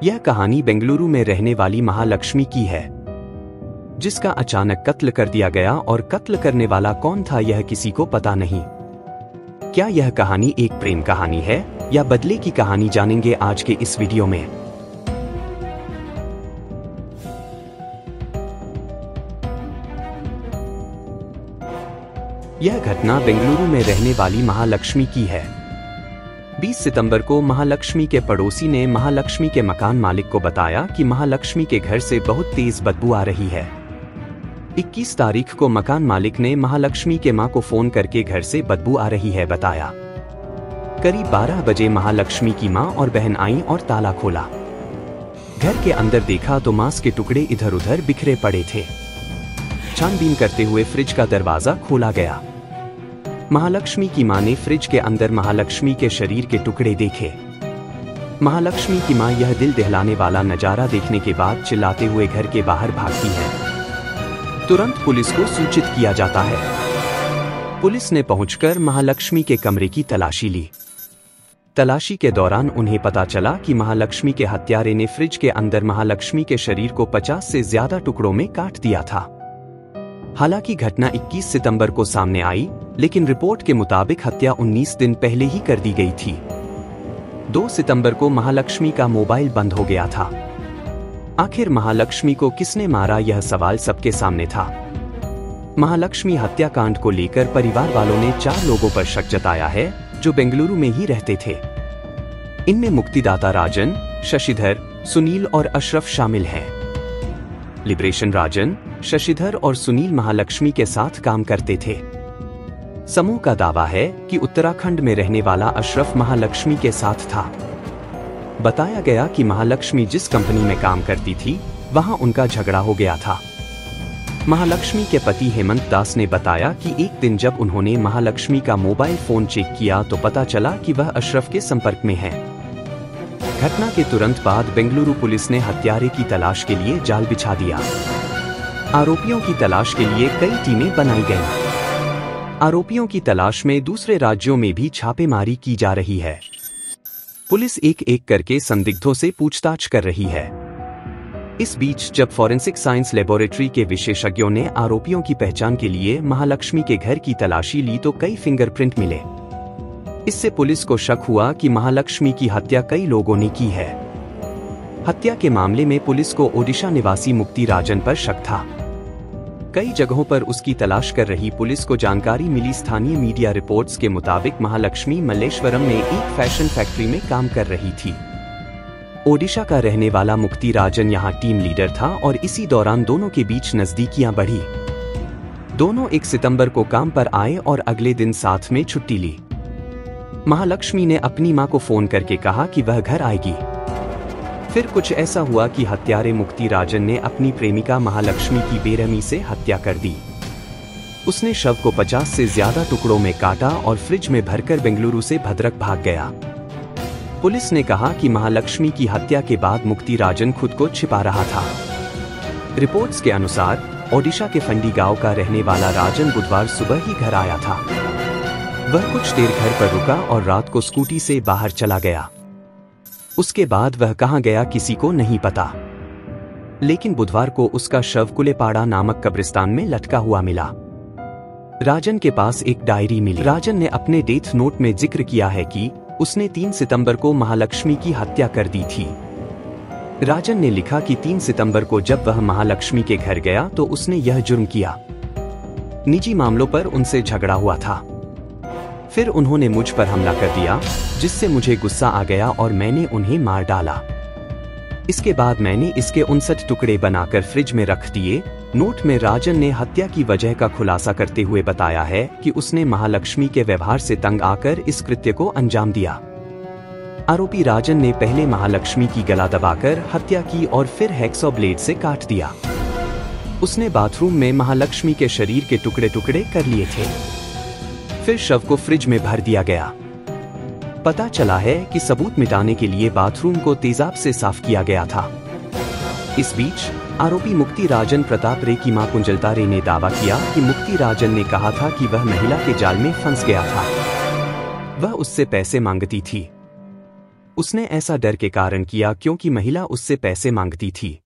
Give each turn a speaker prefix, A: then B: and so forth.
A: यह कहानी बेंगलुरु में रहने वाली महालक्ष्मी की है, जिसका अचानक कत्ल कर दिया गया और कत्ल करने वाला कौन था यह किसी को पता नहीं। क्या यह कहानी एक प्रेम कहानी है या बदले की कहानी, जानेंगे आज के इस वीडियो में। यह घटना बेंगलुरु में रहने वाली महालक्ष्मी की है। 20 सितंबर को महालक्ष्मी के पड़ोसी ने महालक्ष्मी के मकान मालिक को बताया कि महालक्ष्मी के घर से बहुत तेज बदबू आ रही है। 21 तारीख को मकान मालिक ने महालक्ष्मी के मां को फोन करके घर से बदबू आ रही है बताया। करीब 12 बजे महालक्ष्मी की मां और बहन आई और ताला खोला। घर के अंदर देखा तो मांस के टुकड़े इधर उधर बिखरे पड़े थे। छानबीन करते हुए फ्रिज का दरवाजा खोला गया। महालक्ष्मी की मां ने फ्रिज के अंदर महालक्ष्मी के शरीर के टुकड़े देखे। महालक्ष्मी की मां यह दिल दहलाने वाला नजारा देखने के बाद चिल्लाते हुए घर के बाहर भागती है। तुरंत पुलिस को सूचित किया जाता है। पुलिस ने पहुंचकर महालक्ष्मी के कमरे की तलाशी ली। तलाशी के दौरान उन्हें पता चला कि महालक्ष्मी के हत्यारे ने फ्रिज के अंदर महालक्ष्मी के शरीर को 50 से ज्यादा टुकड़ों में काट दिया था। हालांकि घटना 21 सितंबर को सामने आई, लेकिन रिपोर्ट के मुताबिक हत्या 19 दिन पहले ही कर दी गई थी। 2 सितंबर को महालक्ष्मी का मोबाइल बंद हो गया था। आखिर महालक्ष्मी को किसने मारा, यह सवाल सबके सामने था। महालक्ष्मी हत्याकांड को लेकर परिवार वालों ने 4 लोगों पर शक जताया है, जो बेंगलुरु में ही रहते थे। इनमें मुक्तिदाता राजन, शशिधर, सुनील और अशरफ शामिल हैं। लिबरेशन राजन, शशिधर और सुनील महालक्ष्मी के साथ काम करते थे। समूह का दावा है कि उत्तराखंड में रहने वाला अशरफ महालक्ष्मी के साथ था। बताया गया कि महालक्ष्मी जिस कंपनी में काम करती थी, वहां उनका झगड़ा हो गया था। महालक्ष्मी के पति हेमंत दास ने बताया कि एक दिन जब उन्होंने महालक्ष्मी का मोबाइल फोन चेक किया तो पता चला कि वह अशरफ के संपर्क में है। घटना के तुरंत बाद बेंगलुरु पुलिस ने हत्यारे की तलाश के लिए जाल बिछा दिया। आरोपियों की तलाश के लिए कई टीमें बनाई गईं। आरोपियों की तलाश में दूसरे राज्यों में भी छापेमारी की जा रही है। पुलिस एक एक करके संदिग्धों से पूछताछ कर रही है। इस बीच जब फॉरेंसिक साइंस लेबोरेटरी के विशेषज्ञों ने आरोपियों की पहचान के लिए महालक्ष्मी के घर की तलाशी ली तो कई फिंगरप्रिंट मिले। इससे पुलिस को शक हुआ कि महालक्ष्मी की हत्या कई लोगों ने की है। हत्या के मामले में पुलिस को ओडिशा निवासी मुक्ति राजन पर शक था। कई जगहों पर उसकी तलाश कर रही पुलिस को जानकारी मिली। स्थानीय मीडिया रिपोर्ट्स के मुताबिक महालक्ष्मी मल्लेश्वरम में एक फैशन फैक्ट्री में काम कर रही थी। ओडिशा का रहने वाला मुक्ति राजन यहां टीम लीडर था और इसी दौरान दोनों के बीच नजदीकियां बढ़ी। दोनों 1 सितंबर को काम पर आए और अगले दिन साथ में छुट्टी ली। महालक्ष्मी ने अपनी मां को फोन करके कहा कि वह घर आएगी। फिर कुछ ऐसा हुआ कि हत्यारे मुक्ति राजन ने अपनी प्रेमिका महालक्ष्मी की बेरहमी से हत्या कर दी। उसने शव को 50 से ज्यादा टुकड़ों में काटा और फ्रिज में भरकर बेंगलुरु से भद्रक भाग गया। पुलिस ने कहा कि महालक्ष्मी की हत्या के बाद मुक्ति राजन खुद को छिपा रहा था। रिपोर्ट्स के अनुसार ओडिशा के फंडी गांव का रहने वाला राजन बुधवार सुबह ही घर आया था। वह कुछ देर घर पर रुका और रात को स्कूटी से बाहर चला गया। उसके बाद वह कहां गया किसी को नहीं पता, लेकिन बुधवार को उसका शव कुलेपाड़ा नामक कब्रिस्तान में लटका हुआ मिला। राजन के पास एक डायरी मिली। राजन ने अपने डेथ नोट में जिक्र किया है कि उसने 3 सितंबर को महालक्ष्मी की हत्या कर दी थी। राजन ने लिखा कि 3 सितंबर को जब वह महालक्ष्मी के घर गया तो उसने यह जुर्म किया। निजी मामलों पर उनसे झगड़ा हुआ था। फिर उन्होंने मुझ पर हमला कर दिया, जिससे मुझे गुस्सा आ गया और मैंने उन्हें मार डाला। इसके बाद मैंने इसके 59 टुकड़े बनाकर फ्रिज में रख दिए। नोट में राजन ने हत्या की वजह का खुलासा करते हुए बताया है कि उसने महालक्ष्मी के व्यवहार से तंग आकर इस कृत्य को अंजाम दिया। आरोपी राजन ने पहले महालक्ष्मी की गला दबाकर हत्या की और फिर हैक्सॉ ब्लेड से काट दिया। उसने बाथरूम में महालक्ष्मी के शरीर के टुकड़े टुकड़े कर लिए थे। फिर शव को फ्रिज में भर दिया गया। पता चला है कि सबूत मिटाने के लिए बाथरूम को तेजाब से साफ किया गया था। इस बीच आरोपी मुक्ति राजन प्रताप रे की मां कुंजलता रे ने दावा किया कि मुक्ति राजन ने कहा था कि वह महिला के जाल में फंस गया था। वह उससे पैसे मांगती थी। उसने ऐसा डर के कारण किया क्योंकि महिला उससे पैसे मांगती थी।